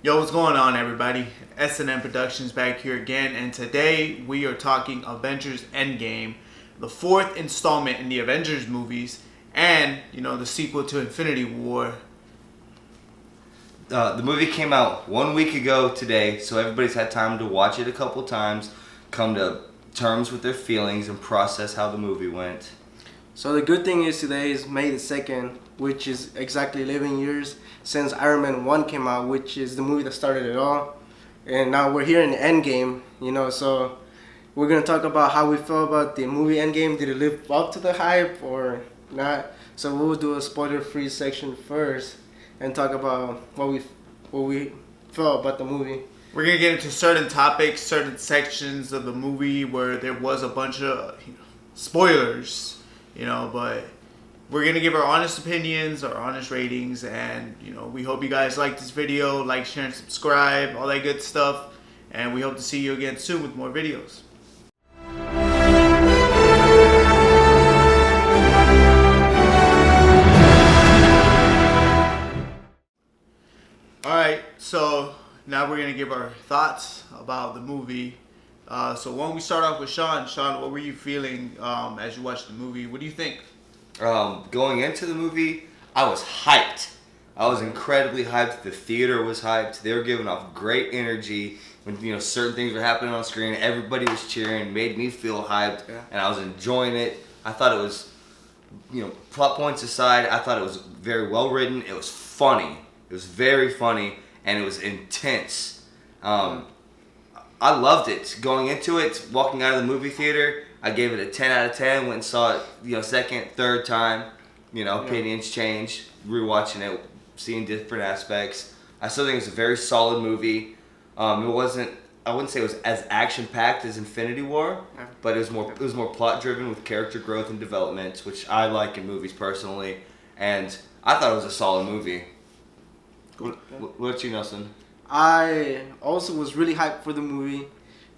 Yo, what's going on, everybody? S&M Productions back here again, and today we are talking Avengers Endgame, the fourth installment in the Avengers movies, and, the sequel to Infinity War. The movie came out 1 week ago today, so everybody's had time to watch it a couple times, come to terms with their feelings, and process how the movie went. So the good thing is today is May the 2nd, which is exactly 11 years since Iron Man 1 came out, which is the movie that started it all. And now we're here in Endgame, so we're going to talk about how we felt about the movie Endgame. Did it live up to the hype or not? So we'll do a spoiler-free section first and talk about what we felt about the movie. We're going to get into certain topics, certain sections of the movie where there was a bunch of spoilers. But we're going to give our honest opinions, our honest ratings, and, we hope you guys like this video, like, share, and subscribe, all that good stuff, and we hope to see you again soon with more videos. Alright, so now we're going to give our thoughts about the movie. So why don't we start off with Sean? Sean, what were you feeling as you watched the movie? What do you think? Going into the movie, I was hyped. I was incredibly hyped. The theater was hyped. They were giving off great energy. When certain things were happening on screen, everybody was cheering, made me feel hyped, and I was enjoying it. I thought it was, plot points aside, I thought it was very well written. It was funny. It was very funny, and it was intense. I loved it. Going into it, walking out of the movie theater, I gave it a 10 out of 10. Went and saw it, second, third time. Opinions changed. Rewatching it, seeing different aspects. I still think it's a very solid movie. I wouldn't say it was as action packed as Infinity War, but it was more plot driven with character growth and development, which I like in movies personally. And I thought it was a solid movie. What about you, Nelson? I also was really hyped for the movie.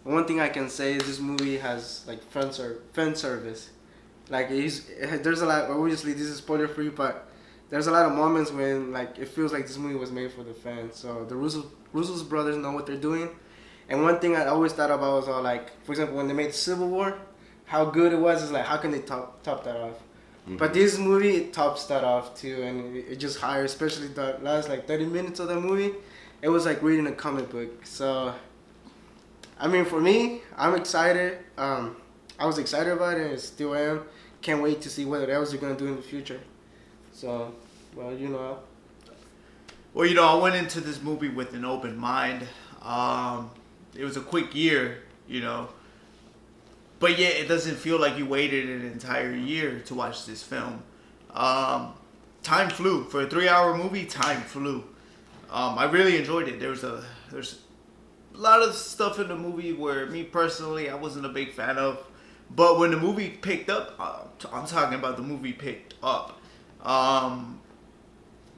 One thing I can say is this movie has fan service. There's a lot. Obviously, this is spoiler free, but there's a lot of moments when it feels like this movie was made for the fans. So the Russo's brothers know what they're doing. And one thing I always thought about was for example, when they made Civil War, how good it was. Is how can they top that off? Mm-hmm. But this movie, it tops that off too, and it just higher, especially the last 30 minutes of the movie. It was like reading a comic book. So, for me, I'm excited. I was excited about it and still am. Can't wait to see what else they're going to do in the future. So, well, Well, I went into this movie with an open mind. It was a quick year, But yeah, it doesn't feel like you waited an entire year to watch this film. Time flew. For a 3-hour movie, time flew. I really enjoyed it. There's a lot of stuff in the movie where me personally I wasn't a big fan of, but when the movie picked up, I'm talking about the movie picked up.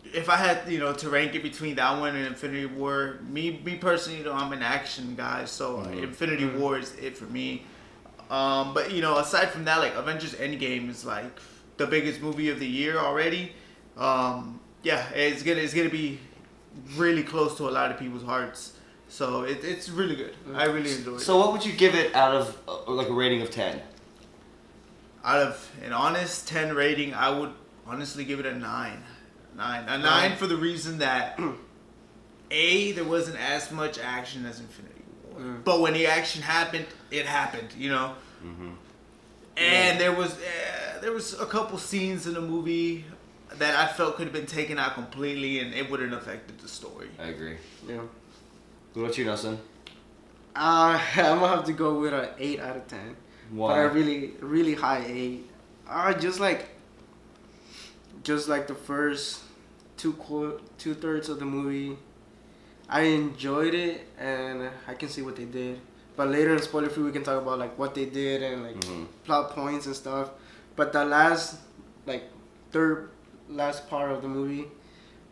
If I had to rank it between that one and Infinity War, me personally, I'm an action guy, so Infinity War is it for me. But aside from that, Avengers Endgame is the biggest movie of the year already. Yeah, it's gonna be really close to a lot of people's hearts, so it's really good. I really enjoyed it. So what would you give it out of a rating of 10? Out of an honest 10 rating, I would honestly give it a 9. A 9 for the reason that there wasn't as much action as Infinity War, but when the action happened, it happened, Mm-hmm. And there was a couple scenes in the movie that I felt could have been taken out completely, and it wouldn't have affected the story. I agree. Yeah. What about you, Nelson? I'm gonna have to go with an 8 out of 10. Why? But a really, really high 8. Just like the first two-thirds of the movie, I enjoyed it, and I can see what they did. But later in spoiler free, we can talk about what they did and plot points and stuff. But the last last part of the movie,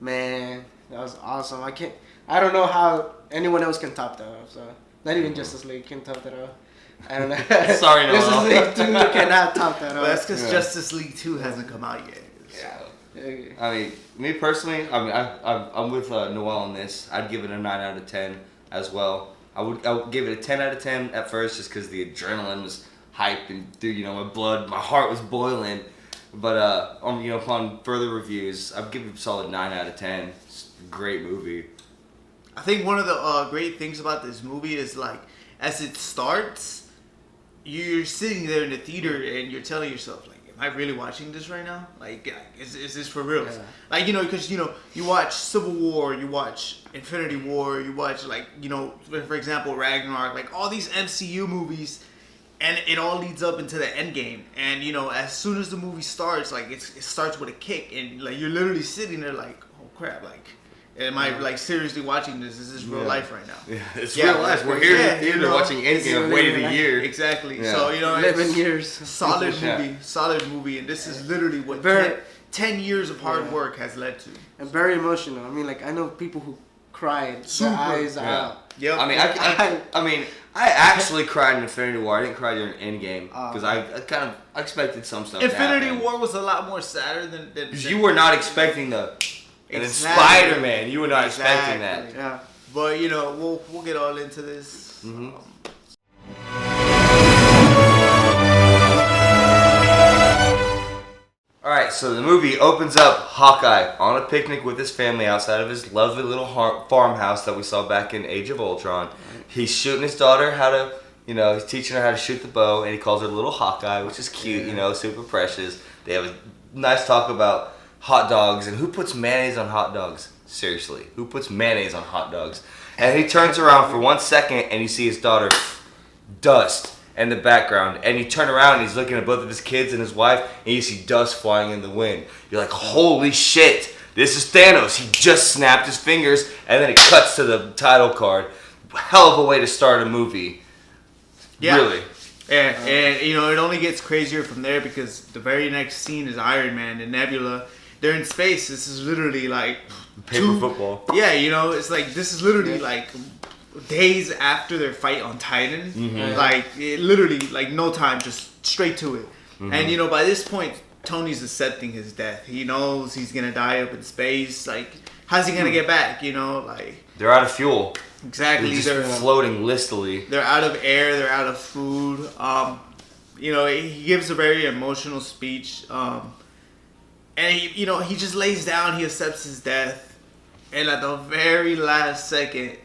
man, that was awesome. I don't know how anyone else can top that off. So not even Justice League can top that off. I don't know. Sorry, no. Justice League 2 cannot top that off. But that's because Justice League 2 hasn't come out yet. Yeah. I mean, me personally, I'm with Noel on this. I'd give it a 9 out of 10 as well. I would give it a 10 out of 10 at first just because the adrenaline was hyped and through, my heart was boiling. But upon further reviews, I'd give it a solid 9 out of 10. It's a great movie. I think one of the great things about this movie is like, as it starts, you're sitting there in the theater and you're telling yourself like, am I really watching this right now? Like, is this for real? Yeah. Like, because, you watch Civil War, you watch Infinity War, you watch, like, for example, Ragnarok, like, all these MCU movies, and it all leads up into the Endgame. And, as soon as the movie starts, like, it starts with a kick, and, like, you're literally sitting there like, oh, crap, like, am I, like, seriously watching this? Is this real life right now? Yeah, it's real life. We're here in the theater watching Endgame. I've waited a year. Exactly. Yeah. So, 11 years. Solid movie. And this is literally what 10 years of hard work has led to. And very emotional. I mean, like, I know people who cried. Their eyes out. Yep. I mean, I actually cried in Infinity War. I didn't cry during Endgame because I expected some stuff. Infinity War was a lot more sadder than you were not expecting the. And then Spider-Man, you were not expecting that. Yeah. But we'll get all into this. Mm-hmm. All right, so the movie opens up Hawkeye on a picnic with his family outside of his lovely little farmhouse that we saw back in Age of Ultron. He's shooting his daughter how to, he's teaching her how to shoot the bow, and he calls her little Hawkeye, which is cute, super precious. They have a nice talk about hot dogs and who puts mayonnaise on hot dogs. Seriously, who puts mayonnaise on hot dogs? And he turns around for 1 second and you see his daughter dust in the background, and you turn around and he's looking at both of his kids and his wife, and you see dust flying in the wind. You're like, holy shit, this is Thanos. He just snapped his fingers, and then it cuts to the title card. Hell of a way to start a movie. Yeah. Really. And it only gets crazier from there because the very next scene is Iron Man and Nebula. They're in space. This is literally like paper football. Yeah, it's like this is literally like days after their fight on Titan. Mm-hmm. Like it literally like no time, just straight to it. Mm-hmm. And by this point, Tony's accepting his death. He knows he's gonna die up in space. Like, how's he gonna get back? Like they're out of fuel. Exactly. They're just floating listily. They're out of air. They're out of food. He gives a very emotional speech. And he just lays down, he accepts his death, and at the very last second,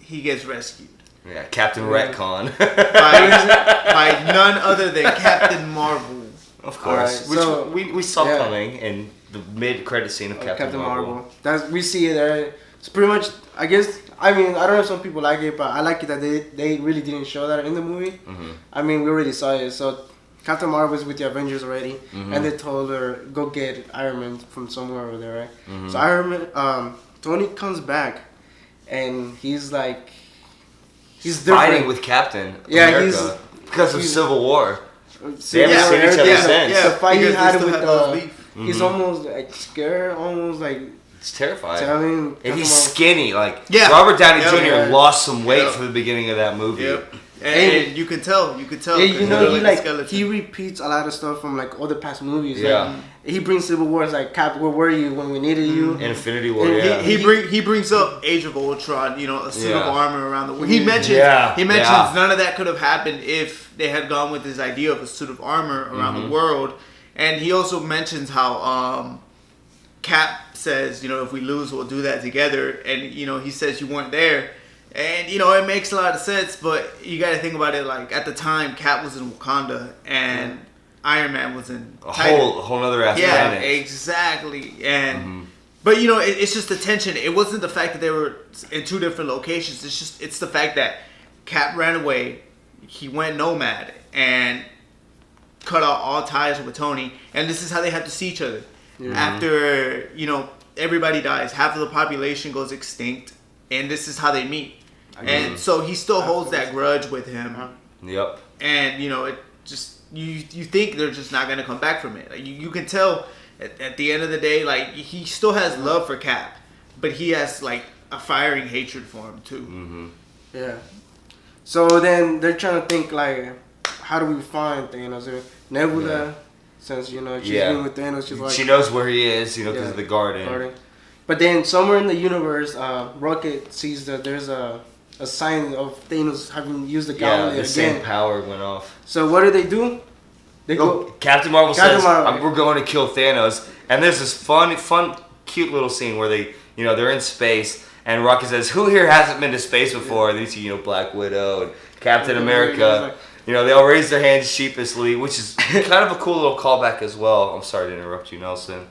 he gets rescued. Yeah, Captain Retcon. by none other than Captain Marvel. Of course. Right, which we saw coming in the mid-credit scene of Captain Marvel. We see it there. It's pretty much, I don't know if some people like it, but I like it that they really didn't show that in the movie. Mm-hmm. We already saw it, so Captain Marvel was with the Avengers already, and they told her, go get Iron Man from somewhere over there, right? Mm-hmm. So Iron Man, Tony comes back, and he's like, he's fighting with Captain America because of Civil War. They haven't seen each other since. The fight he had with he's almost like scared, almost like. It's terrifying. So, and he's skinny. Robert Downey Jr. lost some weight for the beginning of that movie. Yep. And you could tell. Yeah, he repeats a lot of stuff from other past movies. Yeah. He brings Civil War like, Cap, where were you when we needed you? Infinity War. He brings up Age of Ultron. A suit of armor around the world. He mentions none of that could have happened if they had gone with his idea of a suit of armor around the world. And he also mentions how Cap says, if we lose, we'll do that together. And he says you weren't there. And, it makes a lot of sense, but you got to think about it, at the time, Cap was in Wakanda, and Iron Man was in a whole other ass planet. Yeah, exactly. And, but, it's just the tension. It wasn't the fact that they were in two different locations. It's the fact that Cap ran away, he went nomad, and cut out all ties with Tony, and this is how they had to see each other. Yeah. After, everybody dies, half of the population goes extinct, and this is how they meet. And so he still holds that grudge with him. Yep. And it just you think they're just not gonna come back from it. You can tell at the end of the day, he still has love for Cap, but he has a firing hatred for him too. Mm-hmm. Yeah. So then they're trying to think how do we find Thanos? Nebula since she's been with Thanos. She's like she knows where he is, because of the garden. But then somewhere in the universe, Rocket sees that there's a sign of Thanos having used the gauntlet again. Same power went off. So what do? They go. Captain Marvel says, "We're going to kill Thanos." And there's this fun, cute little scene where they're in space, and Rocket says, "Who here hasn't been to space before?" And they see, Black Widow and Captain America. They all raise their hands sheepishly, which is kind of a cool little callback as well. I'm sorry to interrupt you, Nelson.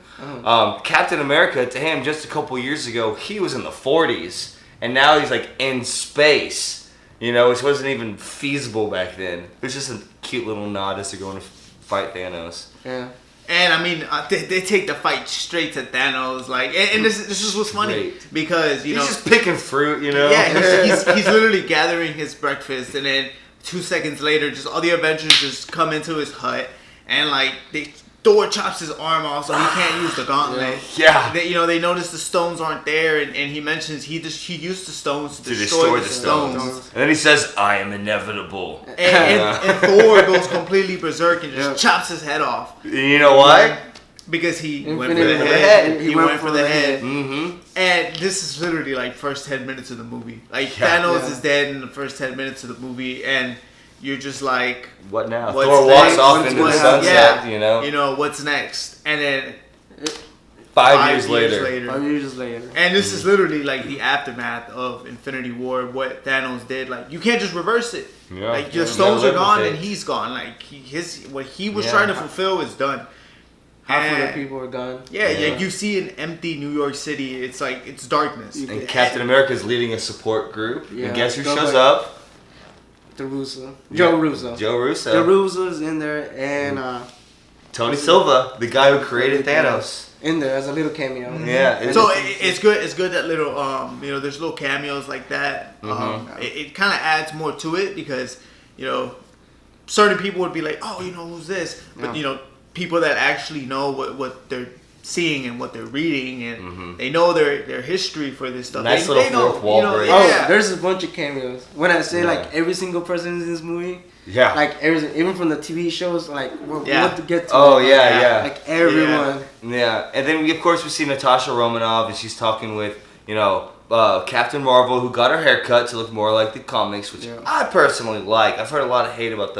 Captain America, to him, just a couple years ago, he was in the 40s, and now he's like in space. Which wasn't even feasible back then. It was just a cute little nod as they're going to fight Thanos. Yeah. And I mean, they take the fight straight to Thanos, and this is what's funny because he's just picking fruit, Yeah, he's literally gathering his breakfast, and then 2 seconds later, just all the Avengers just come into his hut, and Thor chops his arm off, so he can't use the gauntlet. Yeah. They notice the stones aren't there, and he mentions he used the stones to destroy the stones. And then he says, "I am inevitable." And Thor goes completely berserk and just chops his head off. You know why? Because he went for the head. He went for the head. Mm-hmm. And this is literally first 10 minutes of the movie. Thanos is dead in the first 10 minutes of the movie, and you're just like, what now? Thor walks off into the sunset, what's next? And then 5 years later. 5 years later. And this is literally the aftermath of Infinity War, what Thanos did. You can't just reverse it. Yeah. The stones are gone and he's gone. What he was trying to fulfill is done. Half of the people are gone. Yeah, you see an empty New York City. It's it's darkness. And Captain America is leading a support group. Yeah. And guess who shows up? Joe Russo. Joe Russo. Joe Russo's in there, and Tony Silva, the guy who created Thanos. In there as a little cameo. Mm-hmm. Yeah. So it's good. It's good that little there's little cameos like that. It kind of adds more to it because certain people would be like, oh, who's this? But people that actually know what they're seeing and what they're reading, and they know their history for this stuff. Nice they little fourth wall break. There's a bunch of cameos. When I say every single person in this movie, everything, even from the TV shows, we'll get to. Oh yeah. Everyone. Yeah, and then we see Natasha Romanoff, and she's talking with Captain Marvel, who got her hair cut to look more like the comics, which I personally like. I've heard a lot of hate about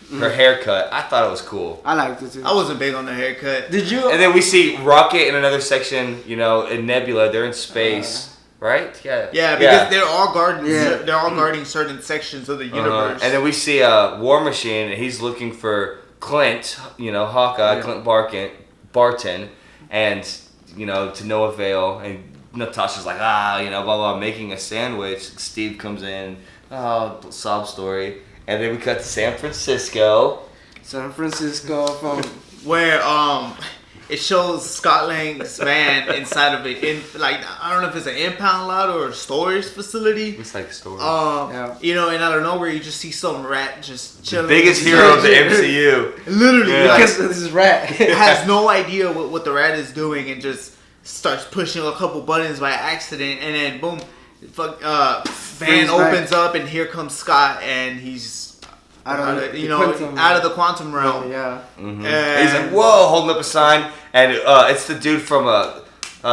her haircut. I thought it was cool. I liked it too. I wasn't big on the haircut. Did you? And then we see Rocket in another section, in Nebula. They're in space, right? Yeah. Yeah, because they're all guarding. Yeah. They're all guarding certain sections of the universe. And then we see War Machine, and he's looking for Clint. Hawkeye, Clint Barton, and to no avail. And Natasha's like, blah blah, making a sandwich. Steve comes in, sob story. And then we cut to San Francisco from where it shows Scott Lang's van inside of it. I don't know if it's an impound lot or a storage facility. It's like a storage. And out of nowhere you just see some rat just chilling. The biggest hero of the MCU. Literally, because this is rat has no idea what the rat is doing and just starts pushing a couple buttons by accident, and then boom. Van opens up and here comes Scott, and he's out of the quantum realm. Yeah. Mm-hmm. He's like, whoa, holding up a sign, and it's the dude from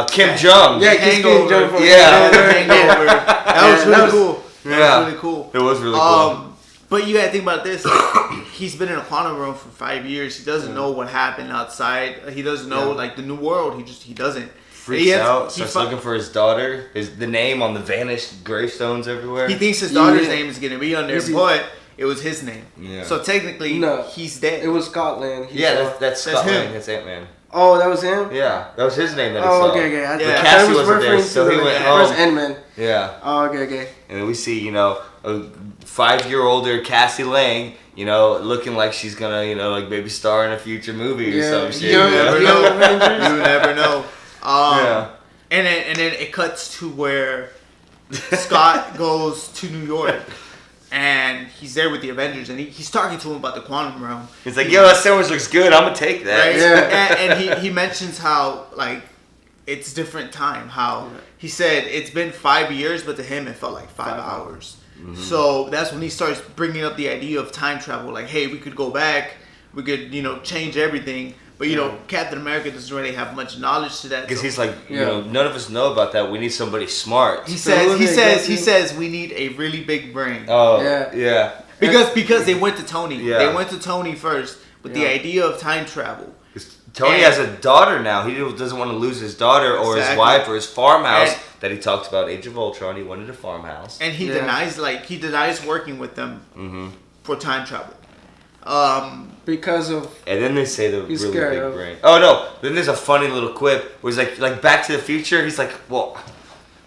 Kim Jong. Yeah, Kim Jong. Hangover. That was really cool. That was really cool. It was really cool. But you gotta think about this. He's been in a quantum realm for 5 years. He doesn't know what happened outside. He doesn't know the new world. He doesn't. Freaks out, starts looking for his daughter. The name on the vanished gravestones everywhere. He thinks his daughter's name is gonna be on there, but it was his name. Yeah. So technically, he's dead. It was Scotland. That's Scotland. That's Ant-Man. Oh, that was him? Yeah, that was his name that he saw. Okay. Yeah. Cassie wasn't there, so he went home. First Ant-Man. Yeah. Oh, okay. And then we see, a 5-year-older Cassie Lang, looking like she's gonna, maybe star in a future movie or some shit. You never know. You never know. And then it cuts to where Scott goes to New York, and he's there with the Avengers, and he's talking to him about the quantum realm. He's like, "Yo, that sandwich looks good. I'm gonna take that." Right? Yeah. And he mentions how it's different time. How he said it's been 5 years, but to him it felt like 5 hours. Mm-hmm. So that's when he starts bringing up the idea of time travel. Like, hey, we could go back. We could change everything. But you know, Captain America doesn't really have much knowledge to that. Because so he's like, you know, none of us know about that. We need somebody smart. he says we need a really big brain. Oh, yeah. Because they went to Tony. Yeah. They went to Tony first with the idea of time travel. Tony has a daughter now. He doesn't want to lose his daughter or his wife or his farmhouse that he talked about. Age of Ultron. He wanted a farmhouse. And he denies working with them for time travel. Because of. And then they say the really scared big brain. Oh no! Then there's a funny little quip where he's like Back to the Future. He's like, well,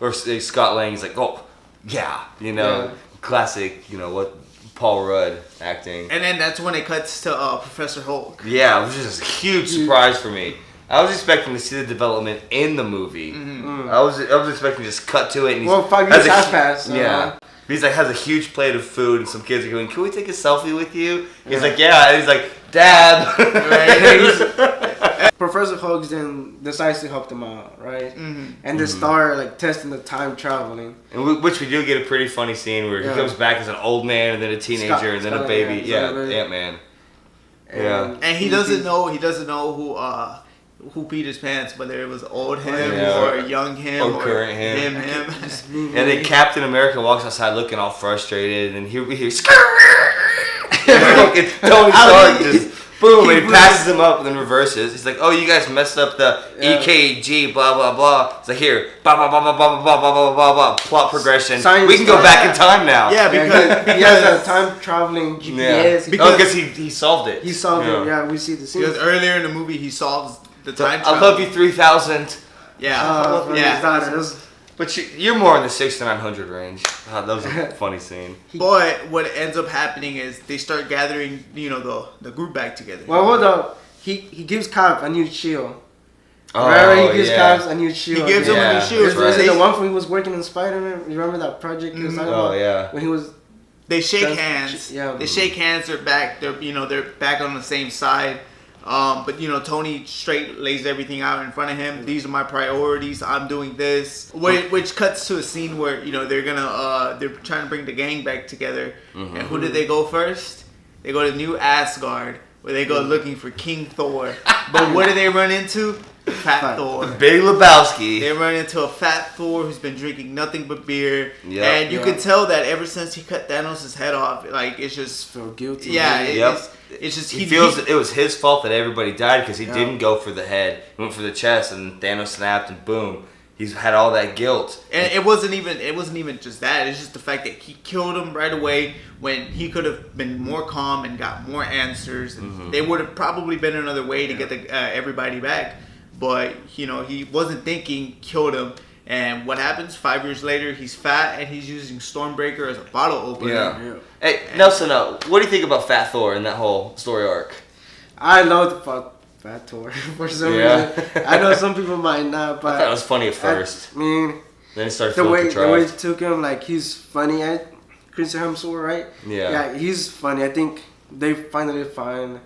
or Scott Lang. He's like, oh, yeah, you know, classic. You know what? Paul Rudd acting. And then that's when it cuts to Professor Hulk. Yeah, which is a huge surprise for me. I was expecting to see the development in the movie. I was expecting to just cut to it. And 5 years have passed. Yeah. He's like has a huge plate of food, and some kids are going, "Can we take a selfie with you?" He's like, "Yeah." And he's like, "Dab." Professor Hulk then decides to help them out, right? And they start like testing the time traveling. And which we do get a pretty funny scene where he comes back as an old man, and then a teenager, and then a baby. Ant-Man. And he doesn't know who peed his pants, whether it was old him or young him or current him. him. And then Captain America walks outside looking all frustrated, and here we hear Tony Stark just boom, and he passes him up and then reverses. He's like, "Oh, you guys messed up the EKG, blah blah blah." It's like, here, blah blah blah blah blah blah blah blah blah blah. Plot progression. We can go back in time now. Yeah, because he has a time traveling GPS. Because he solved it. He solved it. Yeah, we see the scene. Because earlier in the movie he solves the time travel. I love you 3000. Yeah. But you're more in the 6 to 900 range. That was a funny scene. But what ends up happening is they start gathering, you know, the group back together. Well, hold up. He gives Cap a new shield. Oh, he gives Cap a new shield. He gives him a new shield. Was it the one when he was working in Spider-Man? You remember that project he was talking about? Oh, yeah. When he was... They shake hands. Yeah. They shake hands. They're back. They're back on the same side. But you know, Tony straight lays everything out in front of him. These are my priorities. I'm doing this, which cuts to a scene where you know they're trying to bring the gang back together. And who did they go first? They go to New Asgard, where they go looking for King Thor. But what do they run into? Fat Thor. Big Lebowski. They run into a fat Thor who's been drinking nothing but beer. Yep. And you can tell that ever since he cut Thanos' head off, like it's just feel guilty. Yeah, it's just he feels that it was his fault that everybody died because he didn't go for the head. He went for the chest, and Thanos snapped, and boom, he's had all that guilt. And it wasn't even just that. It's just the fact that he killed him right away when he could have been more calm and got more answers. And they would have probably been another way to get everybody back. But you know, he wasn't thinking, killed him. And what happens? 5 years later, he's fat and he's using Stormbreaker as a bottle opener. Yeah. Hey, Nelson, what do you think about Fat Thor and that whole story arc? I loved Fat Thor for some reason. I know some people might not, but I thought it was funny at first. I mean, then it started the way contrived. it took him, like he's funny. Chris Hemsworth, right? Yeah, he's funny. I think they finally find,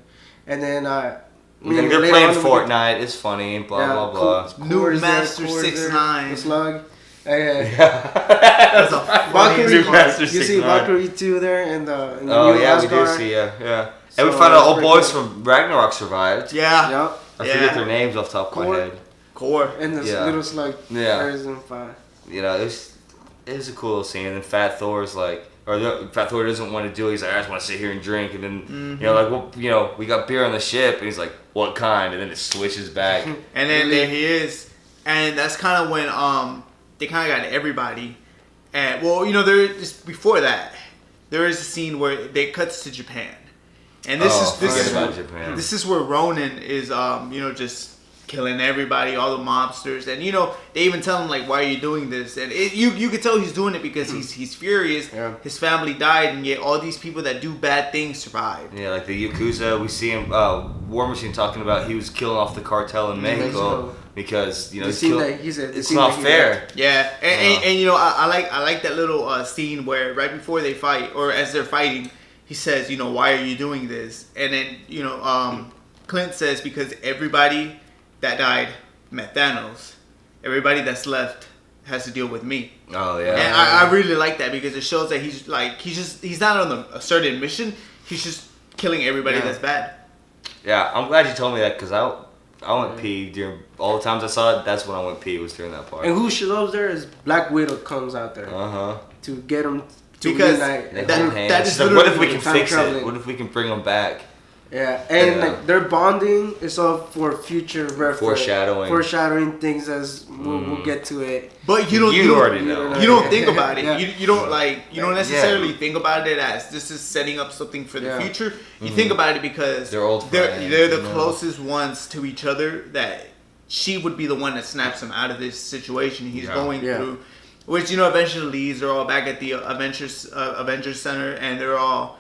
and then they're playing Fortnite. It's funny. Blah blah blah. New Master 6ix9ine. The Slug. That's a Valkyrie. Master You see 6ix9ine. Valkyrie too there in the New Asgard. We do see yeah. So And we found out old boys from Ragnarok survived. Yeah. Yep. I forget their names off the top of my head. Core. And the little Slug. Yeah. You know, it was a cool little scene. And then Fat Thor's like, Fat Thor doesn't want to do it. He's like, I just want to sit here and drink. And then, you know, like, well, you know, we got beer on the ship. And he's like, what kind? And then it switches back. And then there he is. And that's kind of when they kind of got everybody. And, well, you know, before that, there is a scene where it cuts to Japan. And this is where Ronan is, you know, just killing everybody, all the mobsters, and you know they even tell him like, "Why are you doing this?" And you can tell he's doing it because he's furious. Yeah. His family died, and yet all these people that do bad things survived. Yeah, like the Yakuza, we see him. War Machine talking about he was killing off the cartel in Mexico because you know it's not fair. Yeah, and you know I like that little scene where right before they fight or as they're fighting, he says, you know, why are you doing this? And then you know Clint says because everybody that died met Thanos. Everybody that's left has to deal with me. Oh yeah. And I really like that because it shows that he's not on a certain mission. He's just killing everybody that's bad. Yeah, I'm glad you told me that because I went pee during all the times I saw it. That's when I went pee was during that part. And who shows there is Black Widow comes out there to get him to Because reunite. that is like, what if we can time fix traveling. it? What if we can bring them back? Yeah, and like their bonding is all for future reference. Foreshadowing things as we'll get to it. But you already know. You don't think about it. Yeah. You don't don't necessarily think about it as this is setting up something for the future. You think about it because they're old friends, they're the closest ones to each other. That she would be the one that snaps him out of this situation he's going through. Which eventually leads. They're all back at the Avengers Center, and they're all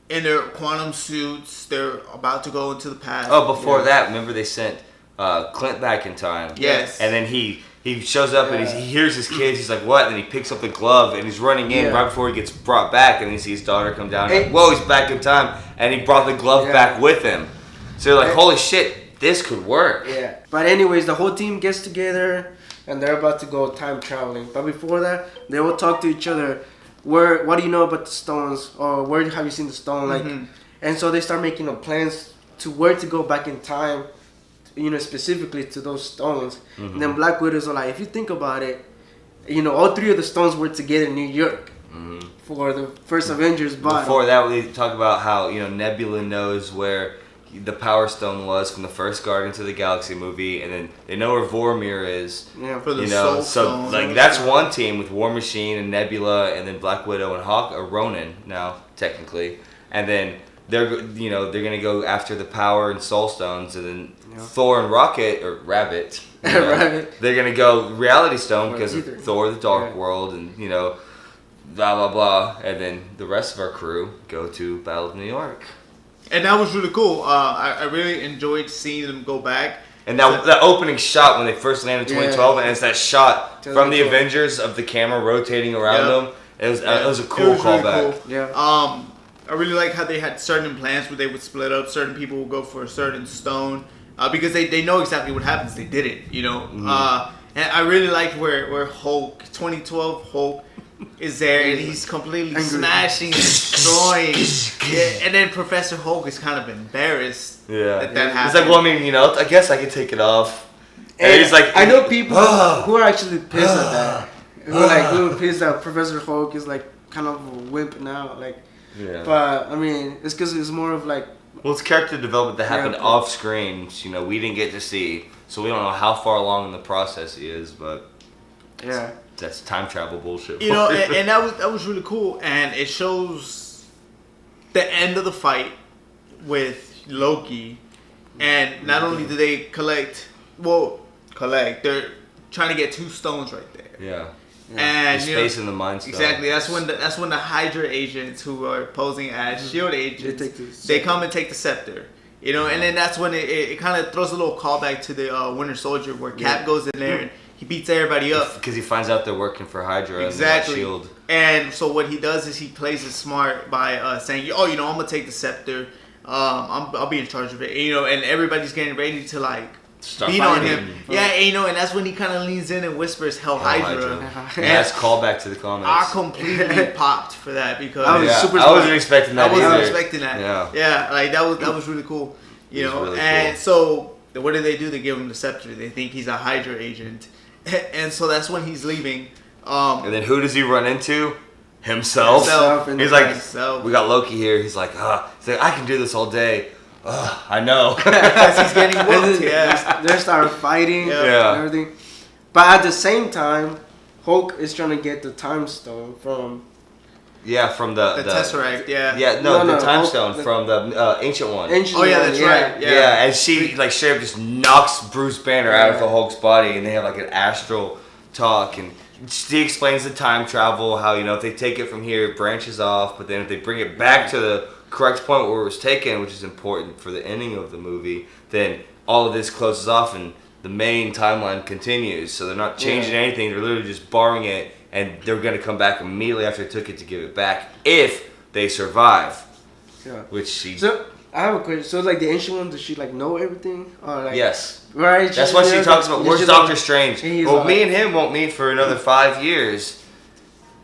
in their quantum suits. They're about to go into the past. Oh, before that, remember they sent Clint back in time. Yes. And then he shows up and he hears his kids. He's like, what? And then he picks up the glove and he's running in right before he gets brought back. And he sees his daughter come down. And whoa, he's back in time. And he brought the glove back with him. So they're like, holy shit, this could work. Yeah. But anyways, the whole team gets together and they're about to go time traveling. But before that, they will talk to each other. What do you know about the stones? Or where have you seen the stone? Like, and so they start making plans to where to go back in time, specifically to those stones. And then Black Widows are like, if you think about it, all three of the stones were together in New York for the first Avengers battle. Before that, we talk about how Nebula knows where the Power Stone was from the first Guardians of the Galaxy movie, and then they know where Vormir is. Yeah, for the Soul Stone. Like that's one team with War Machine and Nebula, and then Black Widow and Hawk or Ronan now technically, and then they're gonna go after the Power and Soul Stones, and then Thor and Rabbit. Rabbit. They're gonna go Reality Stone because of Thor: The Dark World, and blah blah blah, and then the rest of our crew go to Battle of New York. And that was really cool. I really enjoyed seeing them go back. And that opening shot when they first landed in 2012, and it's that shot from the Avengers of the camera rotating around them. It was a cool callback. Really cool. Yeah. I really like how they had certain plans where they would split up. Certain people would go for a certain stone because they know exactly what happens. They did it, And I really liked where Hulk, 2012 Hulk, is there and he's completely smashing and destroying. And then Professor Hulk is kind of embarrassed that happened. He's like, well, I mean, I guess I could take it off. And he's like, I know people who are actually pissed at that. Who are pissed that Professor Hulk is like kind of a wimp now. But I mean, it's because it's more of like. Well, it's character development that happened off screen. We didn't get to see, so we don't know how far along in the process he is. But that's time travel bullshit. And that was really cool, and it shows the end of the fight with Loki, and not only do they they're trying to get two stones right there. Yeah. And space in the Mind Stone. Exactly. That's when the Hydra agents who are posing as Shield agents they come and take the scepter. And then that's when it kind of throws a little callback to the Winter Soldier where Cap goes in there and he beats everybody up because he finds out they're working for Hydra and Shield. And so what he does is he plays it smart by saying, I'm gonna take the scepter. I'll be in charge of it. And everybody's getting ready to start beat on him. And that's when he kind of leans in and whispers, Hell Hydra. And that's callback to the comics. I completely popped for that because I was super I wasn't expecting that. I wasn't expecting that. Yeah. That was really cool. Really and cool. So what do? They give him the scepter. They think he's a Hydra agent, and so that's when he's leaving. And then who does he run into? Himself. He's like, we got Loki here. He's like, I can do this all day. I know. Because he's getting whooped. They start fighting and everything. But at the same time, Hulk is trying to get the Time Stone from... from the Tesseract, the Time Stone from the Ancient One. That's right. Yeah, and she straight up just knocks Bruce Banner out of the Hulk's body, and they have an astral talk, and she explains the time travel, how if they take it from here, it branches off, but then if they bring it back to the correct point where it was taken, which is important for the ending of the movie, then all of this closes off and the main timeline continues. So they're not changing anything, they're literally just borrowing it, and they're going to come back immediately after they took it to give it back if they survive. Which she... So, I have a question. So, the Ancient One, does she, know everything? Or, yes. Right? That's why she talks about, where's Doctor Strange? Well, me and him won't meet for another 5 years.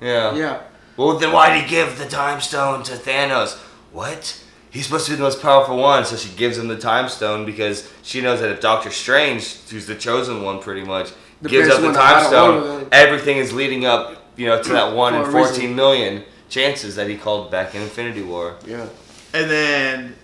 Yeah. Yeah. Well, then why did he give the Time Stone to Thanos? What? he's supposed to be the most powerful one, so she gives him the time stone because she knows that if Doctor Strange, who's the chosen one pretty much, gives up the time stone, everything is leading up, to that 1 in 14 million chances that he called back in Infinity War. Yeah. And then,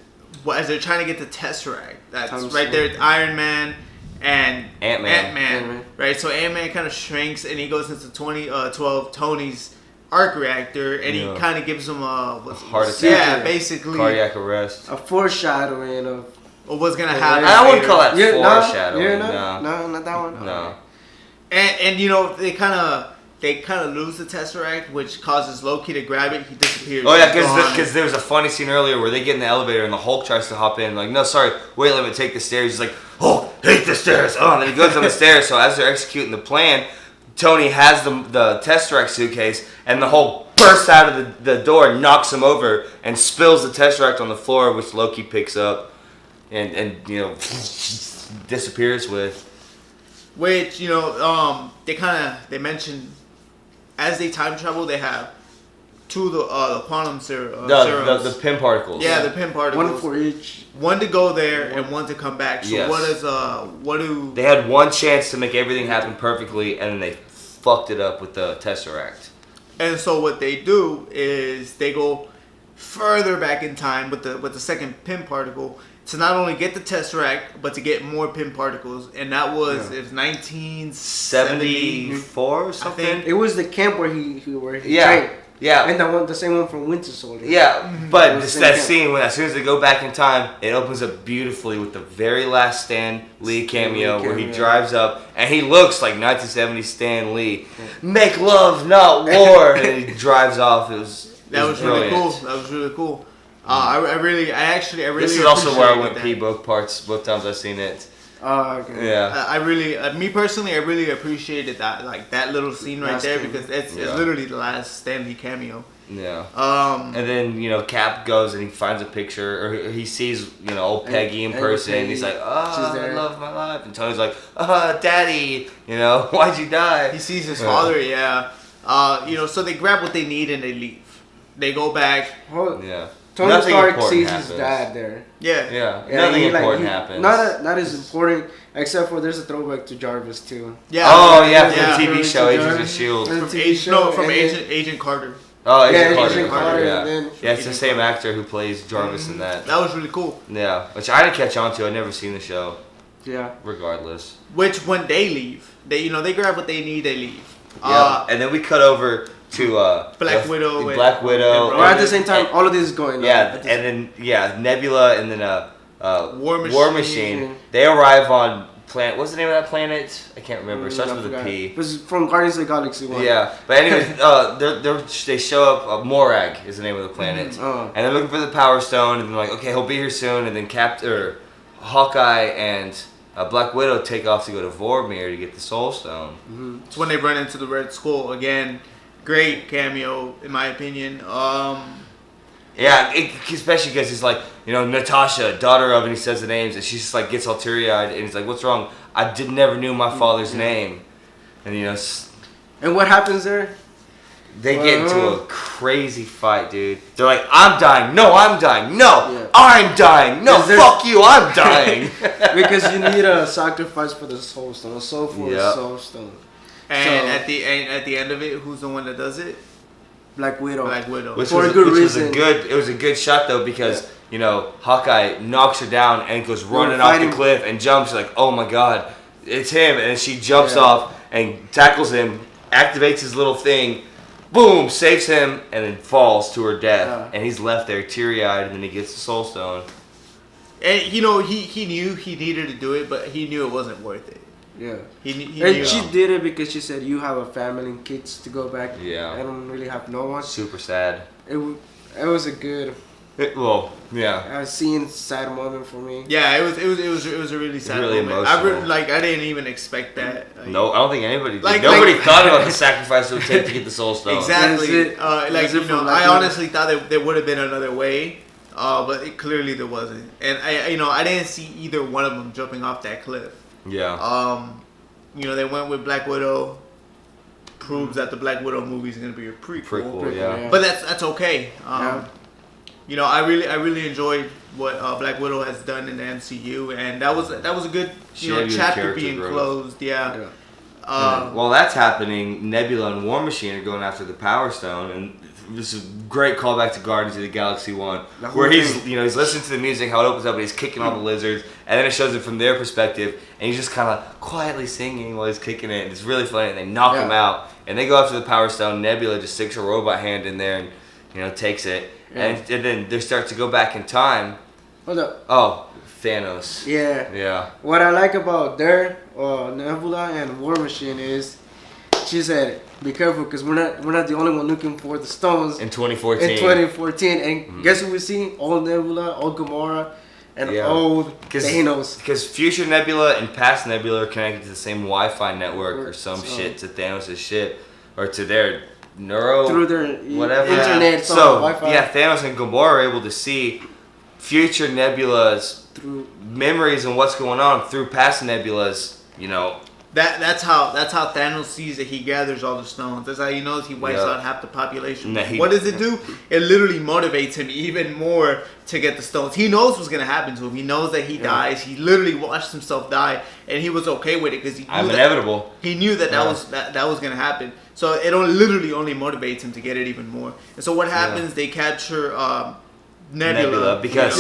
as they're trying to get the Tesseract, that's right there, it's Iron Man and Ant-Man. Right? So Ant-Man kind of shrinks and he goes into 2012 Tony's arc reactor and he kind of gives him a heart attack. Yeah, basically. Cardiac arrest. A foreshadowing of what's going to happen. I wouldn't call that foreshadowing. No, not that one. No. And they kind of lose the Tesseract, which causes Loki to grab it. He disappears. Oh yeah, because there was a funny scene earlier where they get in the elevator and the Hulk tries to hop in. Like, no, sorry, wait, let me take the stairs. He's like, oh, hate the stairs. Oh, and then he goes on the stairs. So as they're executing the plan, Tony has the Tesseract suitcase, and the Hulk bursts out of the door, knocks him over, and spills the Tesseract on the floor, which Loki picks up, and disappears with. Which they mentioned as they time travel, they have two of the quantum serums. The pin particles. Yeah, the pin particles. One for each. One to go there and one to come back. So yes. what do they had one chance to make everything happen perfectly, and then they fucked it up with the Tesseract. And so what they do is they go further back in time with the second pin particle to not only get the Tesseract but to get more pin particles, and that was 1974 or something. It was the camp where he trained. Yeah, and the same one from Winter Soldier. Yeah, but that scene when as soon as they go back in time, it opens up beautifully with the very last Stan Lee cameo where he drives up and he looks like 1970s Stan Lee. Yeah. Make love, not war, and he drives off. That was really cool. That was really cool. I really. This is also where I went pee both times I've seen it. Okay. Yeah. I really, me personally, I really appreciated that little scene right there because it's literally the last Stan Lee cameo. Yeah. And then Cap goes and he finds a picture, or he sees old Peggy in person. And he's like, I love my life. And Tony's like, Daddy, why'd you die? He sees his father. Yeah. So they grab what they need and they leave. They go back. Yeah. Tony Stark sees his dad there. Yeah. Nothing important happens. Not as important, except for there's a throwback to Jarvis too. Yeah. Oh yeah, from the TV show Agents of S.H.I.E.L.D. From Agent Carter. Oh, Agent Carter. Yeah, it's the same actor who plays Jarvis in that. That was really cool. Yeah, which I didn't catch on to. I'd never seen the show. Yeah. Regardless. Which when they leave, they grab what they need, they leave. Yeah. And then we cut over to Black Widow. Or at the same time, all of this is going on. Yeah, and then Nebula, and then War Machine. They arrive on planet. What's the name of that planet? I can't remember. It starts with a P. It was from Guardians of the Galaxy 1. Yeah, but anyways, they show up. Morag is the name of the planet, and they're looking for the Power Stone, and they're like, okay, he'll be here soon. And then Hawkeye and Black Widow take off to go to Vormir to get the Soul Stone. Mm-hmm. It's when they run into the Red Skull again. Great cameo, in my opinion. Yeah, especially because he's like, Natasha, daughter of, and he says the names, and she just like gets all teary-eyed, and he's like, "What's wrong? I never knew my father's name," and And what happens there? They get into a crazy fight, dude. They're like, "I'm dying. No, I'm dying. No, I'm dying. No, fuck you. I'm dying." Because you need a sacrifice for the Soul Stone, a soul for the Soul Stone. And at the end of it, who's the one that does it? Black Widow. Which was a good shot though, because Hawkeye knocks her down and goes running off the cliff and jumps. Like, oh my god, it's him! And she jumps off and tackles him, activates his little thing, boom, saves him, and then falls to her death. And he's left there teary-eyed, and then he gets the Soul Stone. And he knew he needed to do it, but he knew it wasn't worth it. Yeah. He and knew. She did it because she said, you have a family and kids to go back. Yeah. I don't really have no one. Super sad. It was a good... seeing sad moment for me. Yeah, it was a really sad moment. Emotional. I didn't even expect that. No, I don't think anybody did. Nobody thought about the sacrifice it would take to get the Soul Stone. Exactly. I honestly thought there would have been another way, but clearly there wasn't. And I didn't see either one of them jumping off that cliff. Yeah. They went with Black Widow. Proves that the Black Widow movie is going to be a prequel. Yeah. But that's okay. I really enjoyed what Black Widow has done in the MCU, and that was a good chapter being growth. closed. Yeah. While that's happening, Nebula and War Machine are going after the Power Stone, and this is a great callback to Guardians of the Galaxy 1, where he's listening to the music, how it opens up, and he's kicking all the lizards, and then it shows it from their perspective, and he's just kind of quietly singing while he's kicking it, and it's really funny, and they knock him out, and they go after the Power Stone. Nebula just sticks her robot hand in there and takes it, and then they start to go back in time. Hold up. Oh, Thanos. Yeah. What I like about their Nebula and War Machine is she said, "Be careful, because we're not the only one looking for the stones in 2014." In 2014, and guess who we see? Old Nebula, old Gamora, and old Thanos. Because future Nebula and past Nebula are connected to the same Wi-Fi network or some shit to Thanos' ship or to their through their whatever internet. So Wi-Fi. Thanos and Gamora are able to see future Nebulas through memories and what's going on through past Nebulas. That's how Thanos sees that he gathers all the stones. That's how he knows he wipes out half the population. What does it do? It literally motivates him even more to get the stones. He knows what's gonna happen to him. He knows that he dies. He literally watched himself die, and he was okay with it because he knew inevitable. He knew that that was gonna happen. So it literally only motivates him to get it even more. And so what happens? They capture Nebula because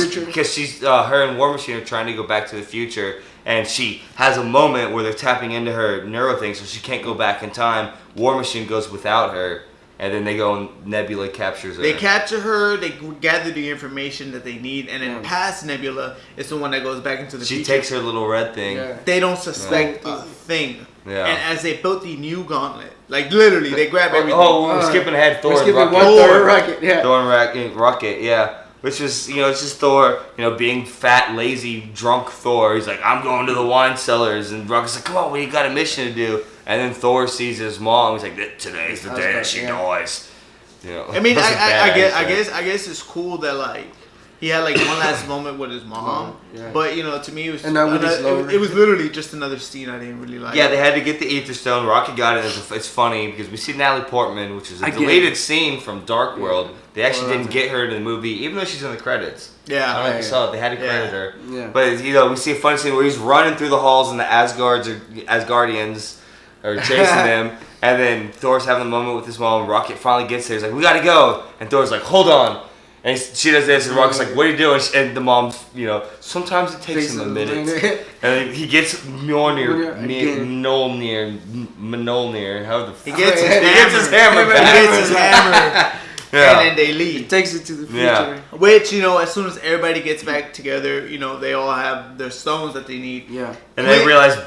she's her and War Machine are trying to go back to the future. And she has a moment where they're tapping into her neuro thing, so she can't go back in time. War Machine goes without her, and then they go and Nebula captures her. They capture her, they gather the information that they need, and then past Nebula is the one that goes back into the future. She takes her little red thing. Yeah. They don't suspect a thing. Yeah. And as they built the new gauntlet, like literally, they grab everything. We're skipping ahead. Thor and Rocket. Thor and Rocket, yeah. Which is, it's just Thor, being fat, lazy, drunk Thor. He's like, I'm going to the wine cellars. And Rocket's like, come on, you got a mission to do. And then Thor sees his mom. He's like, today's the day that she dies. I mean, I guess it's cool that, like, he had, like, one last moment with his mom. But, to me, it was it was literally just another scene I didn't really like. Yeah, they had to get the Ether Stone. Rocket got it. It's funny because we see Natalie Portman, which is a deleted scene from Dark World. They actually didn't get her in the movie, even though she's in the credits. Yeah. I don't know if you saw it. They had to credit her. Yeah. But, we see a funny scene where he's running through the halls and the Asgardians are chasing them. And then Thor's having a moment with his mom. Rocket finally gets there. He's like, we gotta go. And Thor's like, hold on. And she does this, and Rocket's like, what are you doing? And the mom's, sometimes it takes him a minute. And he gets Mjolnir, however He gets his hammer back. He gets his hammer. And then they leave. He takes it to the future. Yeah. Which, as soon as everybody gets back together, they all have their stones that they need. Yeah. And they realize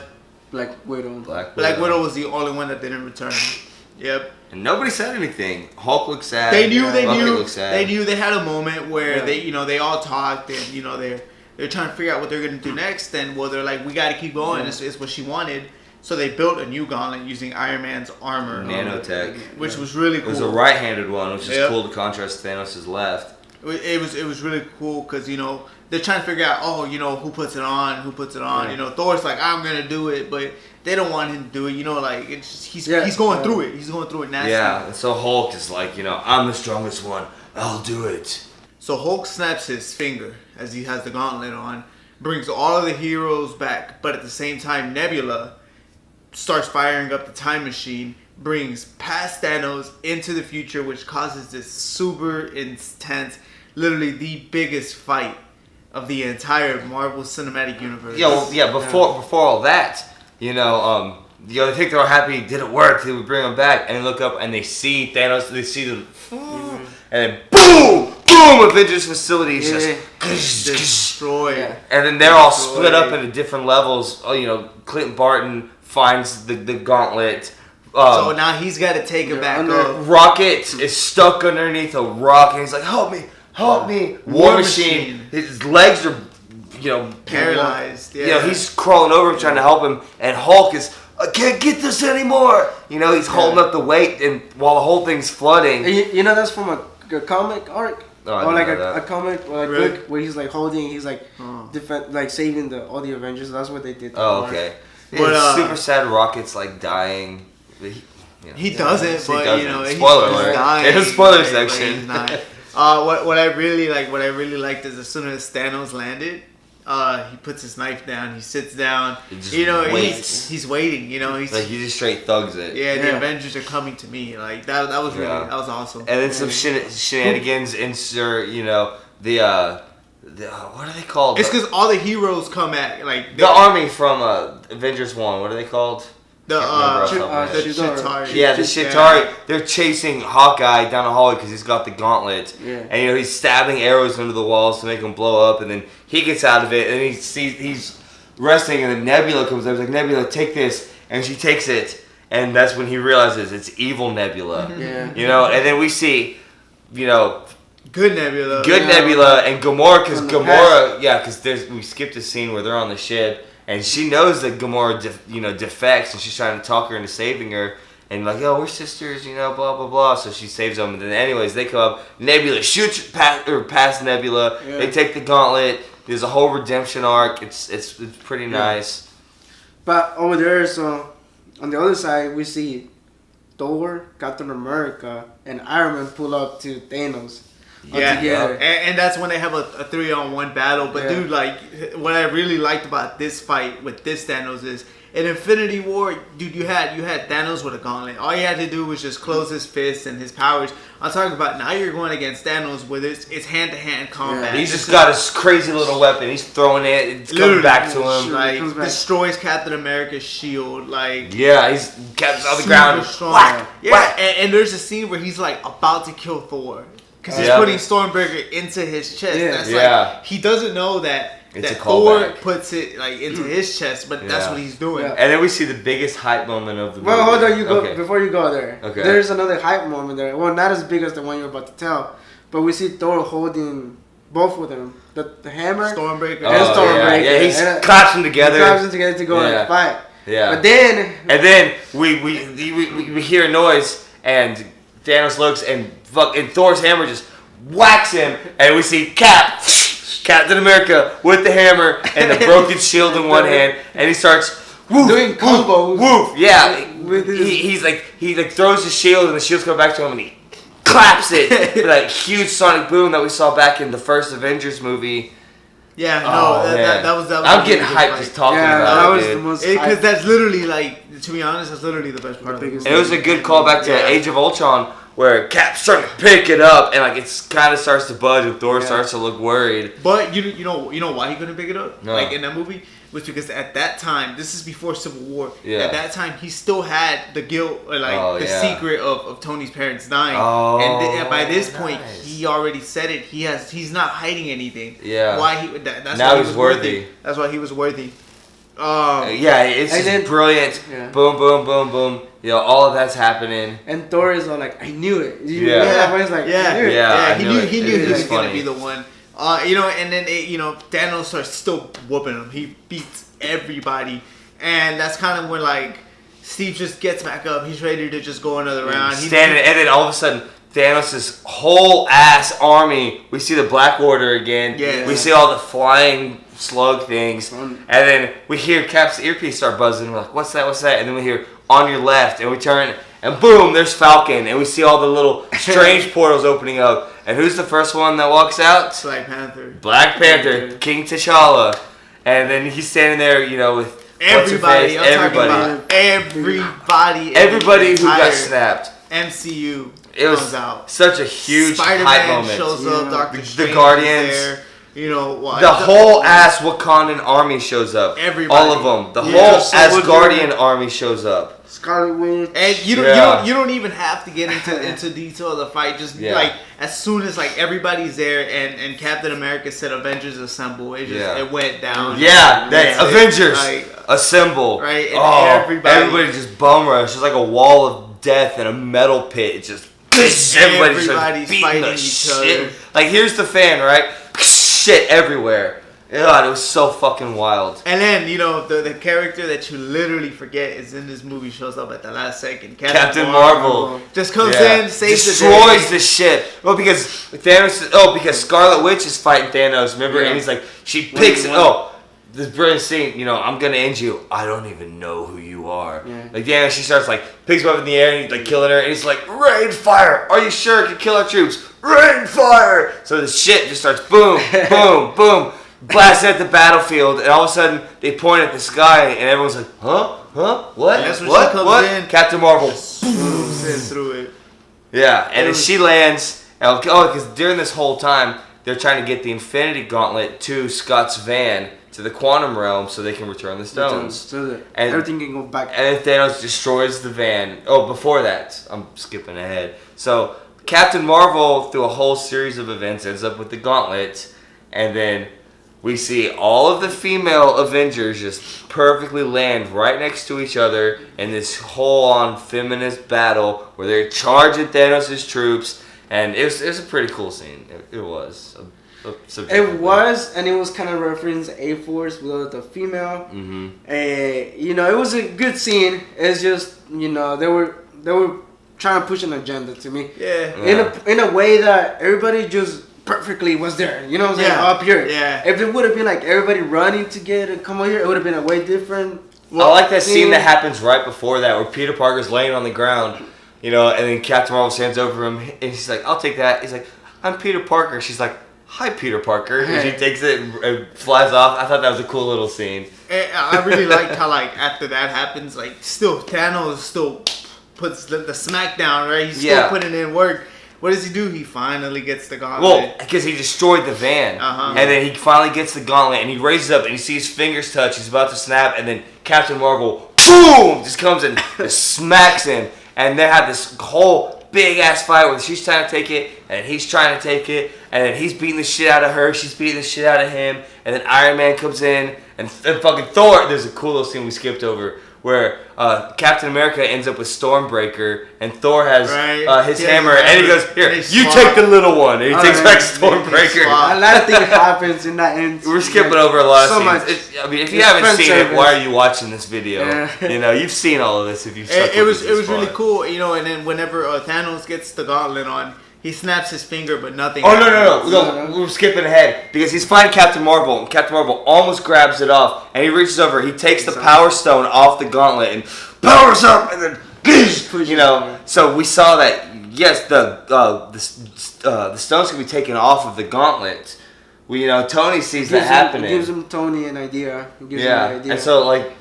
Black Widow was the only one that didn't return. Yep. And nobody said anything. Hulk looked sad. They knew. Looked sad. They knew they had a moment where they all talked and they're trying to figure out what they're gonna do next. And they're like, we got to keep going. It's what she wanted. So they built a new gauntlet using Iron Man's armor, nanotech, which was really cool. It was a right-handed one, which is cool to contrast Thanos' left. It was really cool because they're trying to figure out who puts it on. Thor's like, I'm gonna do it, but they don't want him to do it. It's just, he's going through it. He's going through it naturally. Yeah, and so Hulk is like, I'm the strongest one. I'll do it. So Hulk snaps his finger as he has the gauntlet on, brings all of the heroes back, but at the same time, Nebula starts firing up the time machine, brings past Thanos into the future, which causes this super intense, literally the biggest fight of the entire Marvel Cinematic Universe. Before all that, they think they're all happy, did it work? They would bring them back, and they look up and they see Thanos. They see the, and then boom, Avengers facilities just destroyed. Yeah. And then they're all split up into different levels. Clint Barton finds the gauntlet. So now he's got to take it back up. Rocket is stuck underneath a rock, and he's like, "Help me!" War Machine. His legs are, paralyzed. He's crawling over him trying to help him, and Hulk is, I can't get this anymore. He's holding up the weight, and while the whole thing's flooding. That's from a comic arc. Or like a comic book where he's like holding, he's like saving all the Avengers. That's what they did. Oh, okay. But super sad. Rocket's like dying. He doesn't, but Spoiler alert. Dying, it's a spoiler section. What I really liked is as soon as Thanos landed, he puts his knife down, he sits down, waits. he's waiting, he's Like he just straight thugs it. yeah, the Avengers are coming to me, like that was really that was awesome. And then some shenanigans insert, the what are they called? It's because all the heroes come at like the army from Avengers 1. What are they called? the Chitauri. Yeah, the Chitauri. They're chasing Hawkeye down the hallway because he's got the gauntlet. Yeah. And he's stabbing arrows into the walls to make them blow up, and then he gets out of it, and he's resting, and then Nebula comes up. He's like, Nebula, take this, and she takes it, and that's when he realizes it's evil Nebula. Yeah. And then we see, Good Nebula. Nebula and Gamora, because we skipped a scene where they're on the ship, and she knows that Gamora, defects, and she's trying to talk her into saving her, and like, we're sisters, blah blah blah. So she saves them, and then anyways they come up. Nebula shoots past Nebula. Yeah. They take the gauntlet. There's a whole redemption arc. It's pretty nice. But over there, so on the other side, we see Thor, Captain America, and Iron Man pull up to Thanos. Yeah, and that's when they have a 3-on-1 battle. But dude, like, what I really liked about this fight with this Thanos is in Infinity War, dude, you had Thanos with a gauntlet. All you had to do was just close his fists and his powers. I'm talking about now you're going against Thanos with it's hand-to-hand combat. Yeah. He's just got his crazy little weapon. He's throwing it. It's coming back to him. Like destroys Captain America's shield. Like he's kept on the ground. Strong. Whack, whack. And there's a scene where he's like about to kill Thor. Because he's putting Stormbreaker into his chest. That's like, he doesn't know that Thor puts it like into his chest, but that's what he's doing. And then we see the biggest hype moment of the movie. Well, hold on, before you go there. Okay. There's another hype moment there. Well, not as big as the one you're about to tell, but we see Thor holding both of them, the hammer, Stormbreaker, and Stormbreaker. Yeah, he's claps them together. He claps them together to go and fight. Yeah. But then we hear a noise, and Thanos looks, and Thor's hammer just whacks him, and we see Captain America with the hammer and the broken shield in one hand, and he starts doing combos. Woof, yeah. He throws his shield, and the shield's coming back to him, and he claps it with that huge sonic boom that we saw back in the first Avengers movie. Yeah, that was. I'm getting hyped just talking about that it. was the most. Because that's literally to be honest, that's literally the best part of it. It was a good callback to Age of Ultron, where Cap's starting to pick it up, and it's kind of starts to budge, and Thor starts to look worried. But you know why he couldn't pick it up? No. Like in that movie, was because at that time, this is before Civil War. Yeah. At that time, he still had the guilt or the secret of Tony's parents dying. Oh, and by this point, he already said it. He's not hiding anything. Yeah. Why that's now why he's worthy. That's why he was worthy. It's just brilliant. Yeah. Boom, boom, boom, boom. All of that's happening. And Thor is all like, I knew it. He knew he was funny. gonna be the one. And then Thanos starts still whooping him. He beats everybody, and that's kind of when Steve just gets back up. He's ready to just go another round. And then all of a sudden, Thanos' whole ass army. We see the Black Order again. Yeah. We see all the flying slug things, and then we hear Cap's earpiece start buzzing. We're like, "What's that? What's that?" And then we hear "On your left," and we turn, and boom, there's Falcon, and we see all the little strange portals opening up. And who's the first one that walks out? Black Panther. Black Panther, King T'Challa, and then he's standing there, with everybody. Everybody who got snapped. MCU. It was comes out. Such a huge Spider-Man hype moment. shows up. Doctor Strange the Guardians. is there. The whole ass Wakandan army shows up. Everybody. All of them. The whole Asgardian army shows up. Scarlet Witch. And you don't even have to get into detail of the fight. Just as soon as everybody's there and Captain America said Avengers assemble, it went down. Yeah, Avengers assemble. Right, and everybody just bum rush. It's like a wall of death in a metal pit. It's just everybody's fighting the each shit. other. Here's the fan, right? Shit everywhere. God, it was so fucking wild. And then, the character that you literally forget is in this movie shows up at the last second. Captain Marvel. Just comes in, saves destroys the shit. Well, because Scarlet Witch is fighting Thanos, remember? And he's like, she picks it. this brilliant scene, you know, I'm gonna end you. I don't even know who you are. Yeah. Like, yeah, she starts like picks him up in the air and he's like killing her, and he's like, rain fire. Are you sure it can kill our troops? Rain fire. So the shit just starts boom, boom, boom, blasting at the battlefield, and all of a sudden they point at the sky, and everyone's like, huh, what? And that's when what? she comes what? in. Captain Marvel. Zooms in through it. Yeah, and then she lands. Oh, because during this whole time they're trying to get the Infinity Gauntlet to Scott's van to the quantum realm so they can return the stones. So that And- everything can go back. And then Thanos destroys the van. Oh, before that, I'm skipping ahead. So Captain Marvel, through a whole series of events, ends up with the gauntlet, and then we see all of the female Avengers just perfectly land right next to each other in this whole-on feminist battle where they're charging Thanos' troops, and it was a pretty cool scene. It was. It was, and it was kind of reference A-Force without the female. Mm-hmm. You know, it was a good scene. It's just, you know, they were trying to push an agenda to me. Yeah. In a way that everybody just perfectly was there. You know what I'm saying? Yeah. Up here. Yeah. If it would have been like everybody running together, come over here, it would have been a way different. I like that scene that happens right before that where Peter Parker's laying on the ground, you know, and then Captain Marvel stands over him and she's like, I'll take that. He's like, I'm Peter Parker. She's like, hi, Peter Parker. And she takes it and flies off. I thought that was a cool little scene. And I really liked how, like, after that happens, like, still, Thanos still puts the smackdown, right? He's still putting in work. What does he do? He finally gets the gauntlet. Well, because he destroyed the van. Uh-huh. And then he finally gets the gauntlet and he raises up and he sees his fingers touch. He's about to snap. And then Captain Marvel, boom, just comes and just smacks him. And they have this whole big ass fight where she's trying to take it and he's trying to take it. And then he's beating the shit out of her. She's beating the shit out of him. And then Iron Man comes in and fucking Thor. There's a cool little scene we skipped over where Captain America ends up with Stormbreaker and Thor has his hammer and he goes, here, you take the little one. And he takes back Stormbreaker. A lot of things happens in that end. We're skipping over a lot of so scenes. I mean, if you haven't seen it, why are you watching this video? Yeah. You know, you've seen all of this if you've stuck It with was us this really far. cool, you know, and then whenever Thanos gets the gauntlet on, he snaps his finger, but nothing Oh, happens. no, we're skipping ahead because he's fighting Captain Marvel and Captain Marvel almost grabs it off and he reaches over, he takes the Power Stone off the gauntlet and powers up and then, you know, so we saw that, yes, the stones can be taken off of the gauntlet. You know, Tony sees that happening. Gives him Tony an idea. Gives him an idea. And so, like,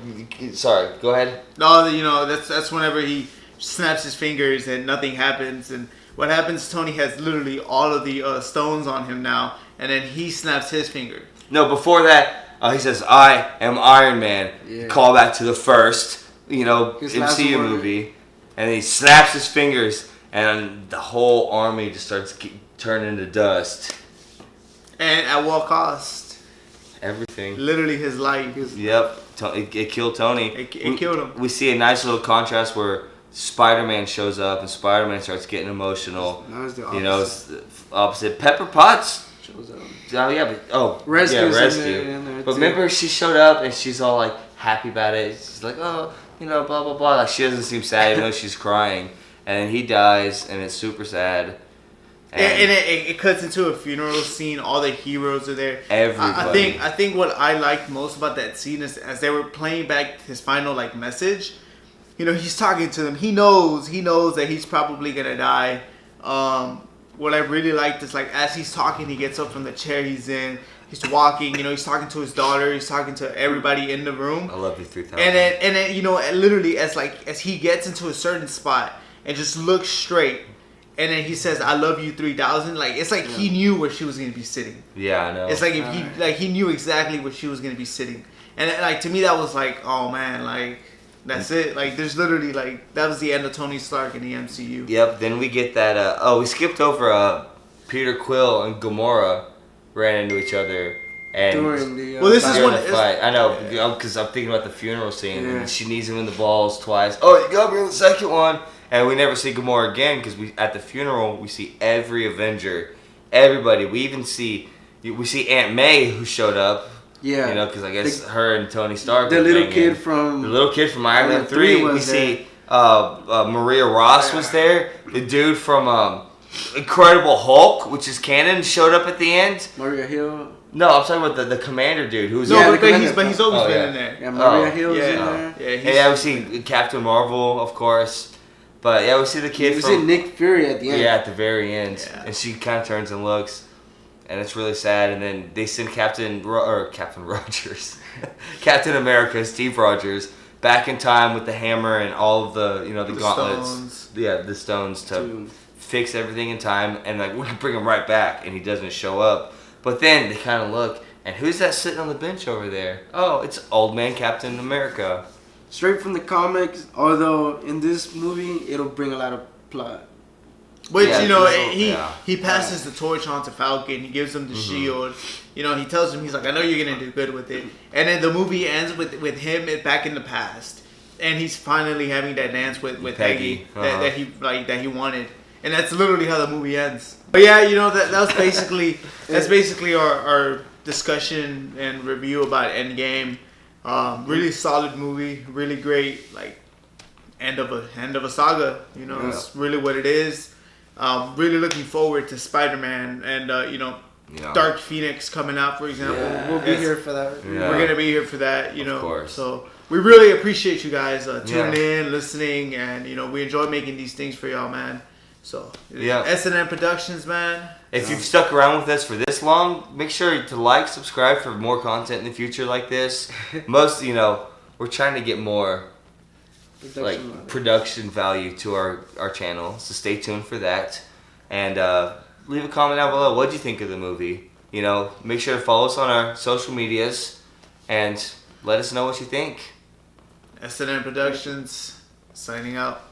sorry, go ahead. No, you know, that's whenever he snaps his fingers and nothing happens. And what happens, Tony has literally all of the stones on him now. And then he snaps his finger. No, before that, he says, I am Iron Man. Yeah. Call back to the first, you know, His last MCU word. movie. And he snaps his fingers and the whole army just starts turning to dust. And at what cost? Everything. Literally his life. Yep. It killed Tony. It killed him. We see a nice little contrast where Spider-Man shows up and Spider-Man starts getting emotional. That was the opposite. You know, it's the opposite. Pepper Potts. Shows up. Oh yeah, but Rescues rescue. in there But too. remember, she showed up and she's all like happy about it. She's like, oh, you know, blah blah blah. Like she doesn't seem sad, even though she's crying. And then he dies, and it's super sad. And it cuts into a funeral scene. All the heroes are there. Everybody. I think what I liked most about that scene is as they were playing back his final like message. You know, he's talking to them. He knows that he's probably gonna die. What I really liked is like as he's talking, he gets up from the chair he's in. He's walking. You know, he's talking to his daughter. He's talking to everybody in the room. I love you 3000. And then you know, literally as he gets into a certain spot and just looks straight. And then he says, "I love you 3000." Like it's like he knew where she was gonna be sitting. Yeah, I know. It's like if he knew exactly where she was gonna be sitting. And like to me that was like, oh man, like that's it. Like there's literally like that was the end of Tony Stark in the MCU. Yep. Then we get that. We skipped over. Peter Quill and Gamora ran into each other. And During the well, this is during when the fight. I know because I'm thinking about the funeral scene. And she knees him in the balls twice. Oh, you got me on the second one. And we never see Gamora again because at the funeral we see every Avenger, everybody. We even see Aunt May who showed up. Yeah. You know, because I guess her and Tony Stark. The were little banging. kid from Iron Man 3. We see Maria Ross was there. The dude from Incredible Hulk, which is canon, showed up at the end. Maria Hill. No, I'm talking about the commander dude who's No, Yeah, but, the he's commander. but he's always Oh, been yeah. in there. Yeah, Maria Oh. Hill's in Yeah. there. Yeah, he's, Yeah, we see Captain Marvel, of course, but yeah, we see the kid We from see Nick Fury at the end. yeah at the very end, Yeah. and she kind of turns and looks, and it's really sad. And then they send Captain Rogers, Captain America, Steve Rogers, back in time with the hammer and all of the the gauntlets, stones. yeah, the stones to To- fix everything in time, and like we can bring him right back, and he doesn't show up. But then they kind of look, and who's that sitting on the bench over there? Oh, it's old man Captain America. Straight from the comics, although in this movie it'll bring a lot of plot. Which Yeah, he passes the torch on to Falcon. He gives him the shield. You know, he tells him, he's like, I know you're gonna do good with it. And then the movie ends with him back in the past, and he's finally having that dance with Peggy, that he wanted. And that's literally how the movie ends. But yeah, that was basically our discussion and review about Endgame. Really solid movie, really great, like end of a saga. It's really what it is. Really looking forward to Spider-Man and Dark Phoenix coming out, for example. Yeah, we'll be here for that. Yeah. We're gonna be here for that, Of course. So we really appreciate you guys tuning in, listening, and we enjoy making these things for y'all, man. So S&M Productions, man. If you've stuck around with us for this long, make sure to like, subscribe for more content in the future like this. Most, we're trying to get more production value to our channel, so stay tuned for that. And leave a comment down below. What do you think of the movie? Make sure to follow us on our social medias and let us know what you think. S&M Productions, signing out.